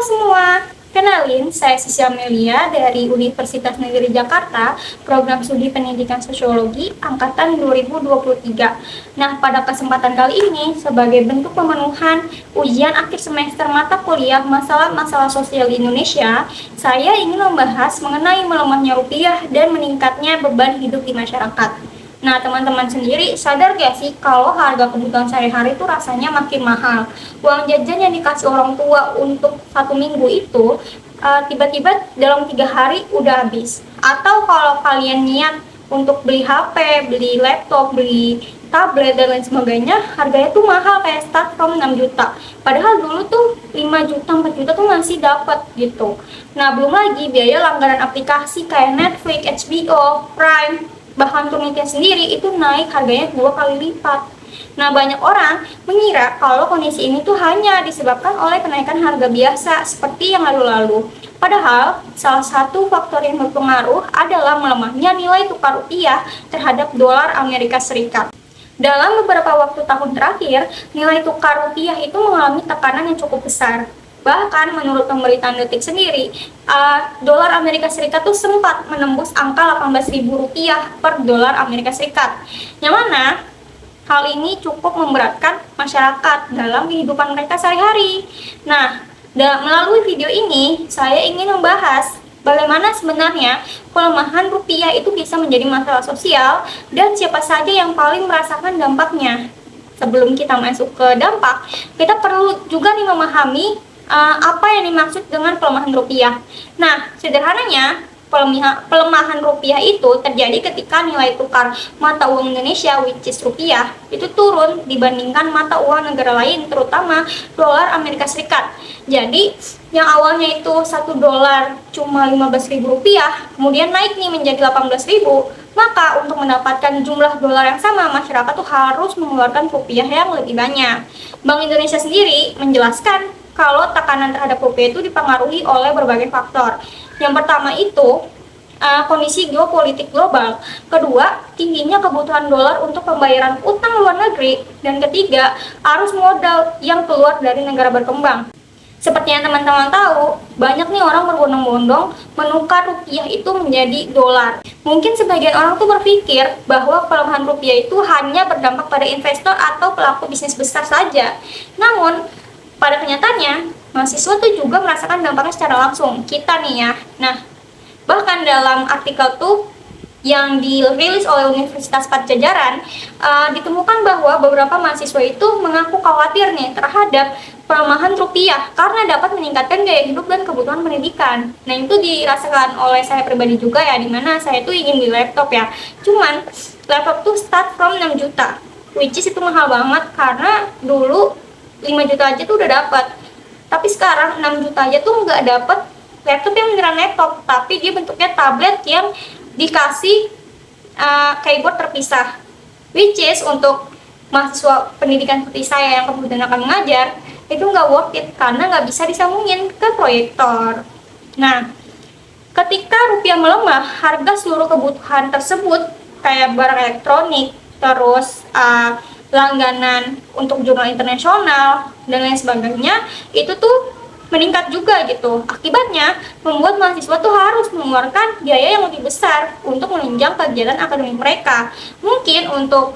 semua, kenalin saya Sisi Amelia dari Universitas Negeri Jakarta, program studi pendidikan sosiologi angkatan 2023. Nah, pada kesempatan kali ini, sebagai bentuk pemenuhan ujian akhir semester mata kuliah masalah-masalah sosial di Indonesia, saya ingin membahas mengenai melemahnya rupiah dan meningkatnya beban hidup di masyarakat. Nah, teman-teman sendiri sadar gak sih kalau harga kebutuhan sehari-hari itu rasanya makin mahal? Uang jajan yang dikasih orang tua untuk 1 minggu itu tiba-tiba dalam 3 hari udah habis. Atau kalau kalian niat untuk beli HP, beli laptop, beli tablet dan lain sebagainya, harganya tuh mahal kayak start from 6 juta. Padahal dulu tuh 5 juta, 4 juta tuh masih dapat gitu. Nah, belum lagi biaya langganan aplikasi kayak Netflix, HBO, Prime, bahkan Turnitin sendiri itu naik harganya 2 kali lipat. Nah, banyak orang mengira kalau kondisi ini tuh hanya disebabkan oleh kenaikan harga biasa seperti yang lalu-lalu. Padahal, salah satu faktor yang berpengaruh adalah melemahnya nilai tukar rupiah terhadap dolar Amerika Serikat. Dalam beberapa waktu tahun terakhir, nilai tukar rupiah itu mengalami tekanan yang cukup besar. Bahkan menurut pemberitaan Detik sendiri, dolar Amerika Serikat tuh sempat menembus angka 18.000 rupiah per dolar Amerika Serikat. Yang mana hal ini cukup memberatkan masyarakat dalam kehidupan mereka sehari-hari. Nah, melalui video ini saya ingin membahas bagaimana sebenarnya pelemahan rupiah itu bisa menjadi masalah sosial dan siapa saja yang paling merasakan dampaknya. Sebelum kita masuk ke dampak, kita perlu juga nih memahami apa yang dimaksud dengan pelemahan rupiah. Nah, sederhananya, pelemahan rupiah itu terjadi ketika nilai tukar mata uang Indonesia, which is rupiah, itu turun dibandingkan mata uang negara lain, terutama dolar Amerika Serikat. Jadi, yang awalnya itu 1 dolar cuma 15.000 rupiah, kemudian naik nih menjadi 18.000, maka untuk mendapatkan jumlah dolar yang sama, masyarakat tuh harus mengeluarkan rupiah yang lebih banyak. Bank Indonesia sendiri menjelaskan kalau tekanan terhadap rupiah itu dipengaruhi oleh berbagai faktor. Yang pertama itu kondisi geopolitik global, kedua tingginya kebutuhan dolar untuk pembayaran utang luar negeri, dan ketiga arus modal yang keluar dari negara berkembang. Seperti yang teman-teman tahu, banyak nih orang berbondong-bondong menukar rupiah itu menjadi dolar. Mungkin sebagian orang tuh berpikir bahwa pelemahan rupiah itu hanya berdampak pada investor atau pelaku bisnis besar saja. Namun, pada kenyataannya, mahasiswa tuh juga merasakan dampaknya secara langsung. Kita nih ya. Nah, bahkan dalam artikel tuh yang dirilis oleh Universitas Padjadjaran, ditemukan bahwa beberapa mahasiswa itu mengaku khawatir nih terhadap pelemahan rupiah karena dapat meningkatkan gaya hidup dan kebutuhan pendidikan. Nah, itu dirasakan oleh saya pribadi juga ya, dimana saya tuh ingin beli laptop ya. Cuman, laptop tuh start from 6 juta, which is itu mahal banget karena dulu 5 juta aja tuh udah dapat. Tapi sekarang 6 juta aja tuh nggak dapat laptop yang beneran laptop, tapi dia bentuknya tablet yang dikasih keyboard terpisah. Which is untuk mahasiswa pendidikan seperti saya yang kemudian akan mengajar, itu nggak worth it karena nggak bisa disambungin ke proyektor. Nah, ketika rupiah melemah, harga seluruh kebutuhan tersebut kayak barang elektronik, terus langganan untuk jurnal internasional dan lain sebagainya itu tuh meningkat juga gitu. Akibatnya membuat mahasiswa tuh harus mengeluarkan biaya yang lebih besar untuk menunjang kegiatan akademik mereka. Mungkin untuk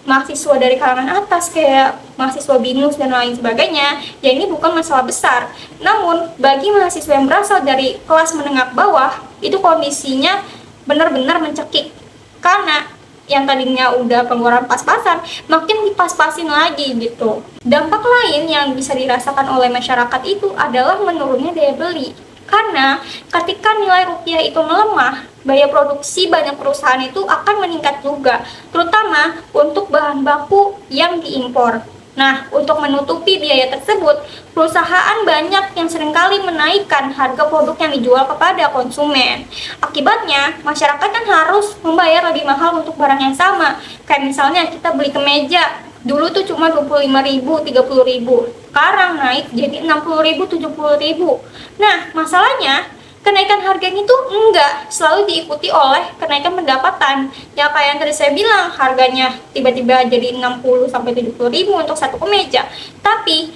mahasiswa dari kalangan atas kayak mahasiswa BINUS dan lain sebagainya, ya ini bukan masalah besar. Namun bagi mahasiswa yang berasal dari kelas menengah bawah, itu kondisinya benar-benar mencekik karena yang tadinya udah pengeluaran pas-pasan, makin dipas-pasin lagi gitu. Dampak lain yang bisa dirasakan oleh masyarakat itu adalah menurunnya daya beli. Karena ketika nilai rupiah itu melemah, biaya produksi banyak perusahaan itu akan meningkat juga, terutama untuk bahan baku yang diimpor. Nah, untuk menutupi biaya tersebut, perusahaan banyak yang seringkali menaikkan harga produk yang dijual kepada konsumen. Akibatnya, masyarakat kan harus membayar lebih mahal untuk barang yang sama. Kayak misalnya kita beli kemeja, dulu tuh cuma 25.000, 30.000. Sekarang naik jadi 60.000, 70.000. Nah, masalahnya kenaikan harganya itu enggak selalu diikuti oleh kenaikan pendapatan. Ya kayak yang tadi saya bilang, harganya tiba-tiba jadi 60 sampai 70.000 untuk satu kemeja. Tapi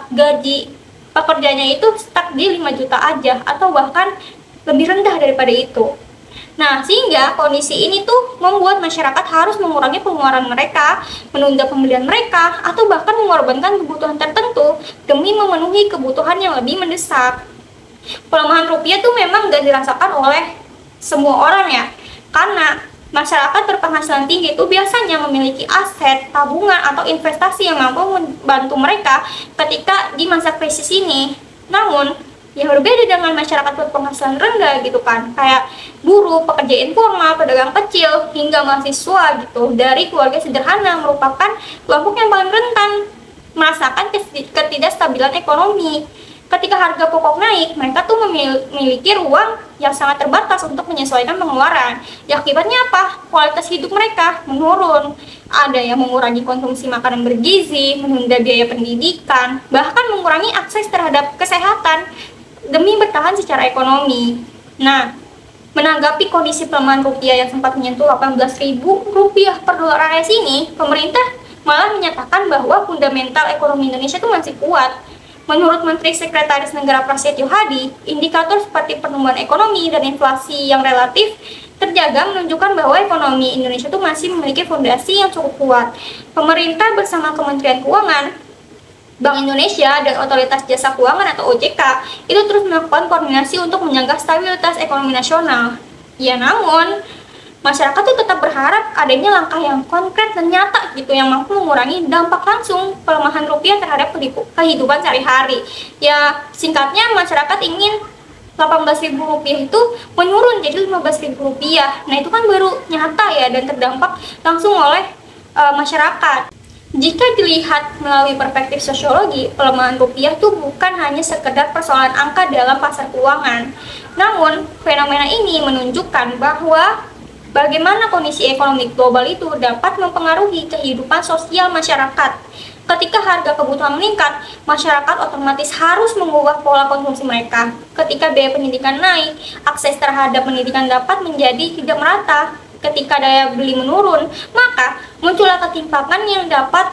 gaji pekerjanya itu stuck di 5 juta aja atau bahkan lebih rendah daripada itu. Nah, sehingga kondisi ini tuh membuat masyarakat harus mengurangi pengeluaran mereka, menunda pembelian mereka, atau bahkan mengorbankan kebutuhan tertentu demi memenuhi kebutuhan yang lebih mendesak. Pelemahan rupiah tuh memang gak dirasakan oleh semua orang ya, karena masyarakat berpenghasilan tinggi itu biasanya memiliki aset, tabungan, atau investasi yang mampu membantu mereka ketika di masa krisis ini. Namun, yang berbeda dengan masyarakat berpenghasilan rendah gitu kan, kayak buruh, pekerja informal, pedagang kecil, hingga mahasiswa gitu dari keluarga sederhana merupakan kelompok yang paling rentan merasakan ketidakstabilan ekonomi. Ketika harga pokok naik, mereka tuh memiliki ruang yang sangat terbatas untuk menyesuaikan pengeluaran. Ya, akibatnya apa? Kualitas hidup mereka menurun. Ada yang mengurangi konsumsi makanan bergizi, menunda biaya pendidikan, bahkan mengurangi akses terhadap kesehatan demi bertahan secara ekonomi. Nah, menanggapi kondisi pelemahan rupiah yang sempat menyentuh 18.000 rupiah per dolar AS ini, pemerintah malah menyatakan bahwa fundamental ekonomi Indonesia itu masih kuat. Menurut Menteri Sekretaris Negara Prasetyo Hadi, indikator seperti pertumbuhan ekonomi dan inflasi yang relatif terjaga menunjukkan bahwa ekonomi Indonesia itu masih memiliki fondasi yang cukup kuat. Pemerintah bersama Kementerian Keuangan, Bank Indonesia, dan Otoritas Jasa Keuangan atau OJK itu terus melakukan koordinasi untuk menjaga stabilitas ekonomi nasional. Ya, namun masyarakat tuh tetap berharap adanya langkah yang konkret dan nyata gitu yang mampu mengurangi dampak langsung pelemahan rupiah terhadap kehidupan sehari-hari. Ya, singkatnya masyarakat ingin 18.000 rupiah itu menurun jadi 15.000 rupiah. Nah, itu kan baru nyata ya dan terdampak langsung oleh masyarakat. Jika dilihat melalui perspektif sosiologi, pelemahan rupiah itu bukan hanya sekedar persoalan angka dalam pasar keuangan. Namun, fenomena ini menunjukkan bahwa bagaimana kondisi ekonomi global itu dapat mempengaruhi kehidupan sosial masyarakat. Ketika harga kebutuhan meningkat, masyarakat otomatis harus mengubah pola konsumsi mereka. Ketika biaya pendidikan naik, akses terhadap pendidikan dapat menjadi tidak merata. Ketika daya beli menurun, maka muncullah ketimpangan yang dapat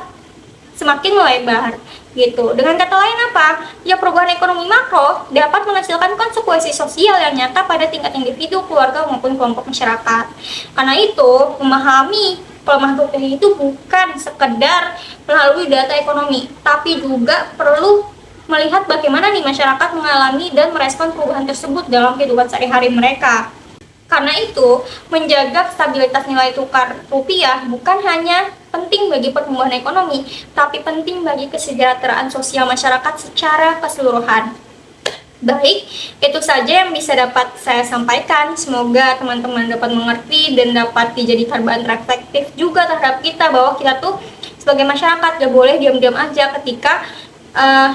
semakin melebar gitu. Dengan kata lain apa? Ya, perubahan ekonomi makro dapat menghasilkan konsekuensi sosial yang nyata pada tingkat individu, keluarga maupun kelompok masyarakat. Karena itu, memahami pelemahan rupiah itu bukan sekedar melalui data ekonomi, tapi juga perlu melihat bagaimana nih masyarakat mengalami dan merespon perubahan tersebut dalam kehidupan sehari-hari mereka. Karena itu, menjaga stabilitas nilai tukar rupiah bukan hanya penting bagi pertumbuhan ekonomi, tapi penting bagi kesejahteraan sosial masyarakat secara keseluruhan. Baik, itu saja yang bisa dapat saya sampaikan. Semoga teman-teman dapat mengerti dan dapat dijadikan bahan reflektif juga terhadap kita bahwa kita tuh sebagai masyarakat gak boleh diam-diam aja ketika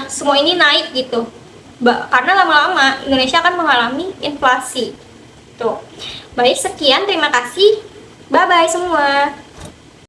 semua ini naik gitu. Karena lama-lama Indonesia akan mengalami inflasi. Tuh. Baik, sekian, terima kasih. Bye-bye semua.